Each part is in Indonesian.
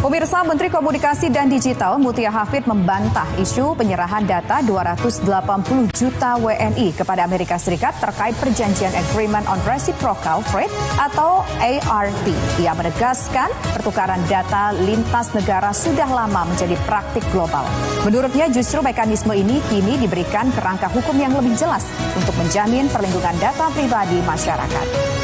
Pemirsa, Menteri Komunikasi dan Digital Mutia Hafid membantah isu penyerahan data 280 juta WNI kepada Amerika Serikat terkait perjanjian Agreement on Reciprocal Trade atau ART. Ia menegaskan pertukaran data lintas negara sudah lama menjadi praktik global. Menurutnya justru mekanisme ini kini diberikan kerangka hukum yang lebih jelas untuk menjamin perlindungan data pribadi masyarakat.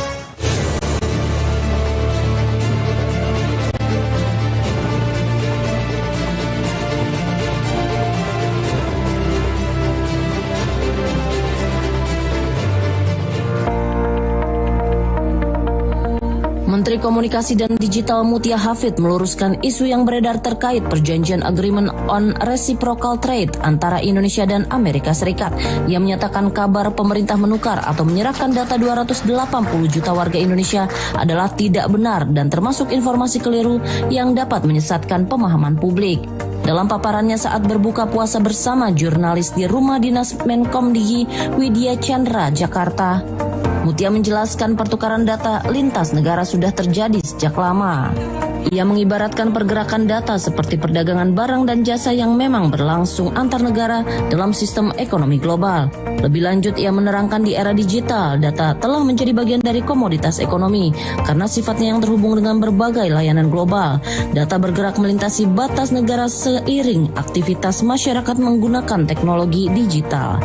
Menteri Komunikasi dan Digital Mutia Hafid meluruskan isu yang beredar terkait perjanjian Agreement on Reciprocal Trade antara Indonesia dan Amerika Serikat. Ia menyatakan kabar pemerintah menukar atau menyerahkan data 280 juta warga Indonesia adalah tidak benar dan termasuk informasi keliru yang dapat menyesatkan pemahaman publik. Dalam paparannya saat berbuka puasa bersama jurnalis di Rumah Dinas Menkomdigi Widya Chandra, Jakarta, Mutia menjelaskan pertukaran data lintas negara sudah terjadi sejak lama. Ia mengibaratkan pergerakan data seperti perdagangan barang dan jasa yang memang berlangsung antar negara dalam sistem ekonomi global. Lebih lanjut, ia menerangkan di era digital, data telah menjadi bagian dari komoditas ekonomi karena sifatnya yang terhubung dengan berbagai layanan global. Data bergerak melintasi batas negara seiring aktivitas masyarakat menggunakan teknologi digital.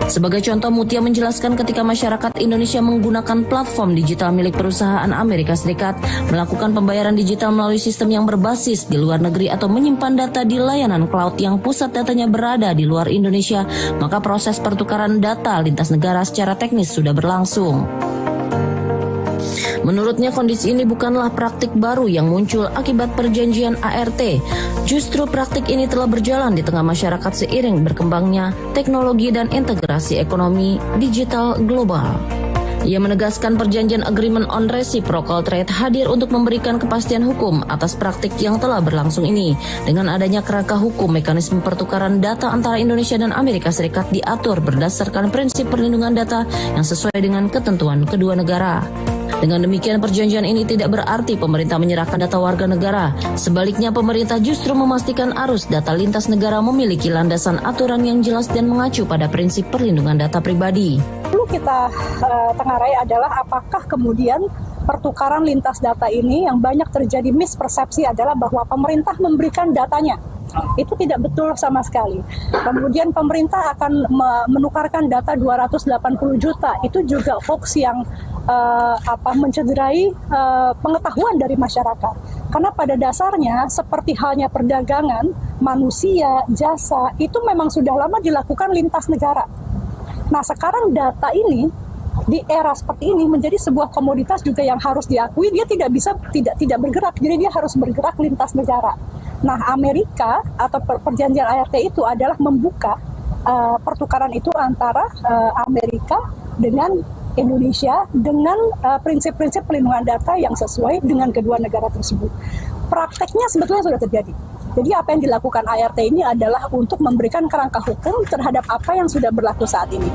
Sebagai contoh, Mutia menjelaskan ketika masyarakat Indonesia menggunakan platform digital milik perusahaan Amerika Serikat, melakukan pembayaran digital melalui sistem yang berbasis di luar negeri atau menyimpan data di layanan cloud yang pusat datanya berada di luar Indonesia, maka proses pertukaran data lintas negara secara teknis sudah berlangsung. Menurutnya kondisi ini bukanlah praktik baru yang muncul akibat perjanjian ART. Justru praktik ini telah berjalan di tengah masyarakat seiring berkembangnya teknologi dan integrasi ekonomi digital global. Ia menegaskan perjanjian Agreement on Reciprocal Trade hadir untuk memberikan kepastian hukum atas praktik yang telah berlangsung ini. Dengan adanya kerangka hukum, mekanisme pertukaran data antara Indonesia dan Amerika Serikat diatur berdasarkan prinsip perlindungan data yang sesuai dengan ketentuan kedua negara. Dengan demikian, perjanjian ini tidak berarti pemerintah menyerahkan data warga negara. Sebaliknya, pemerintah justru memastikan arus data lintas negara memiliki landasan aturan yang jelas dan mengacu pada prinsip perlindungan data pribadi. Perlu kita tengarai adalah apakah kemudian pertukaran lintas data ini yang banyak terjadi mispersepsi adalah bahwa pemerintah memberikan datanya. Itu tidak betul sama sekali. Kemudian pemerintah akan menukarkan data 280 juta. Itu juga hoax yang mencederai pengetahuan dari masyarakat. Karena pada dasarnya seperti halnya perdagangan, manusia, jasa itu memang sudah lama dilakukan lintas negara. Nah, sekarang data ini di era seperti ini menjadi sebuah komoditas juga yang harus diakui, dia tidak bisa tidak bergerak, jadi dia harus bergerak lintas negara. Nah, Amerika atau perjanjian ART itu adalah membuka pertukaran itu antara Amerika dengan Indonesia dengan prinsip-prinsip perlindungan data yang sesuai dengan kedua negara tersebut. Prakteknya sebetulnya sudah terjadi. Jadi apa yang dilakukan ART ini adalah untuk memberikan kerangka hukum terhadap apa yang sudah berlaku saat ini.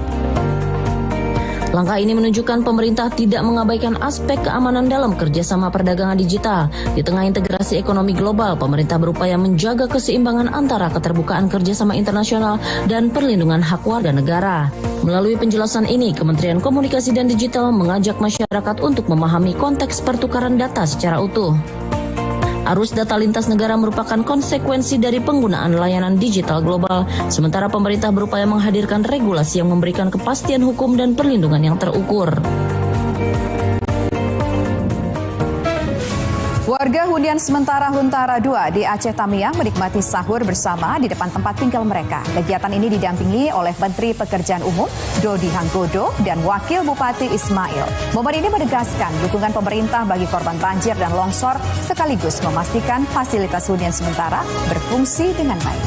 Langkah ini menunjukkan pemerintah tidak mengabaikan aspek keamanan dalam kerjasama perdagangan digital. Di tengah integrasi ekonomi global, pemerintah berupaya menjaga keseimbangan antara keterbukaan kerjasama internasional dan perlindungan hak warga negara. Melalui penjelasan ini, Kementerian Komunikasi dan Digital mengajak masyarakat untuk memahami konteks pertukaran data secara utuh. Arus data lintas negara merupakan konsekuensi dari penggunaan layanan digital global, sementara pemerintah berupaya menghadirkan regulasi yang memberikan kepastian hukum dan perlindungan yang terukur. Warga hunian sementara Huntara 2 di Aceh Tamiang menikmati sahur bersama di depan tempat tinggal mereka. Kegiatan ini didampingi oleh Menteri Pekerjaan Umum Dodi Hanggodo dan Wakil Bupati Ismail. Momen ini menegaskan dukungan pemerintah bagi korban banjir dan longsor sekaligus memastikan fasilitas hunian sementara berfungsi dengan baik.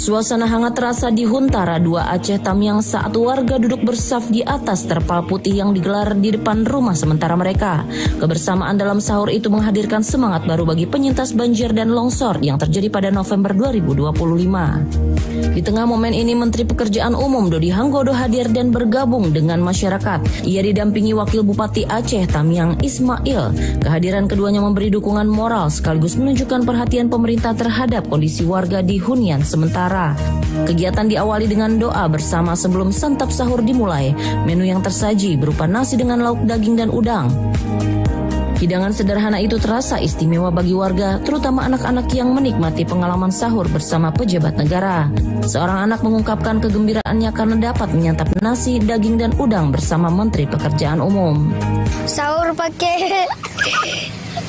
Suasana hangat terasa di Huntara 2 Aceh Tamiang saat warga duduk bersaf di atas terpal putih yang digelar di depan rumah sementara mereka. Kebersamaan dalam sahur itu menghadirkan semangat baru bagi penyintas banjir dan longsor yang terjadi pada November 2025. Di tengah momen ini, Menteri Pekerjaan Umum Dodi Hanggodo hadir dan bergabung dengan masyarakat. Ia didampingi Wakil Bupati Aceh Tamiang Ismail. Kehadiran keduanya memberi dukungan moral sekaligus menunjukkan perhatian pemerintah terhadap kondisi warga di hunian sementara. Kegiatan diawali dengan doa bersama sebelum santap sahur dimulai. Menu yang tersaji berupa nasi dengan lauk daging dan udang. Hidangan sederhana itu terasa istimewa bagi warga, terutama anak-anak yang menikmati pengalaman sahur bersama pejabat negara. Seorang anak mengungkapkan kegembiraannya karena dapat menyantap nasi, daging, dan udang bersama Menteri Pekerjaan Umum. Sahur pakai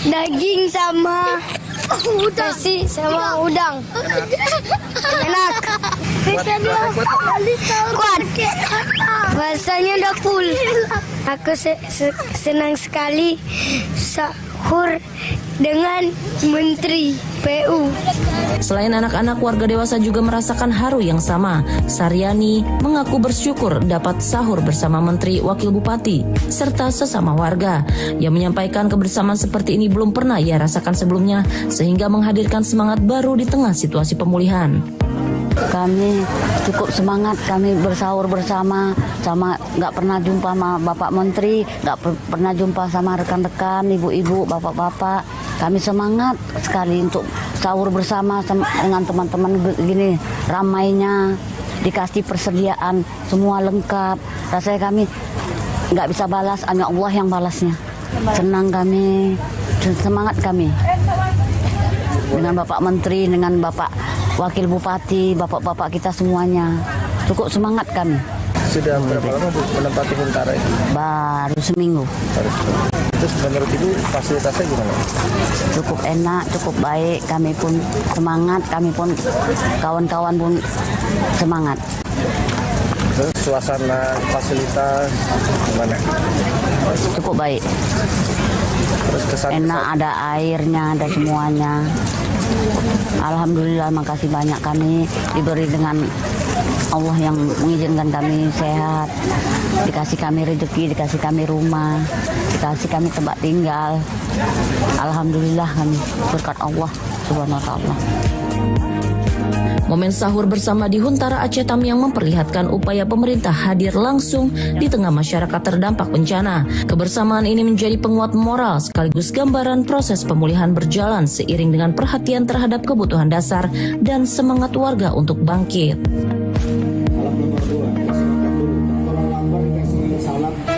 daging sama nasi sama udang. Enak. Kuat. Rasanya udah full. Aku senang sekali sahur dengan Menteri PU. Selain anak-anak, warga dewasa juga merasakan haru yang sama. Saryani mengaku bersyukur dapat sahur bersama Menteri, Wakil Bupati, serta sesama warga. Yang menyampaikan kebersamaan seperti ini belum pernah ia rasakan sebelumnya, sehingga menghadirkan semangat baru di tengah situasi pemulihan. Kami cukup semangat, kami bersahur bersama, nggak pernah jumpa sama Bapak Menteri, nggak pernah jumpa sama rekan-rekan, ibu-ibu, bapak-bapak. Kami semangat sekali untuk sahur bersama dengan teman-teman gini, ramainya, dikasih persediaan, semua lengkap. Rasanya kami nggak bisa balas, hanya Allah yang balasnya. Senang kami, semangat kami. Dengan Bapak Menteri, dengan Bapak Wakil Bupati, bapak-bapak kita semuanya. Cukup semangat kami. Sudah berapa lama Bu menempati Huntara itu? Baru seminggu. Terus menurut Ibu fasilitasnya gimana? Cukup enak, cukup baik. Kami pun semangat, kami pun kawan-kawan pun semangat. Terus suasana fasilitas gimana? Cukup baik. Terus kesan Enak, ada airnya, ada semuanya. Alhamdulillah, makasih banyak kami diberi dengan Allah yang mengizinkan kami sehat, dikasih kami rezeki, dikasih kami rumah, dikasih kami tempat tinggal. Alhamdulillah kami berkat Allah Subhanahu wa Ta'ala. Momen sahur bersama di Huntara Aceh Tamiang memperlihatkan upaya pemerintah hadir langsung di tengah masyarakat terdampak bencana. Kebersamaan ini menjadi penguat moral sekaligus gambaran proses pemulihan berjalan seiring dengan perhatian terhadap kebutuhan dasar dan semangat warga untuk bangkit.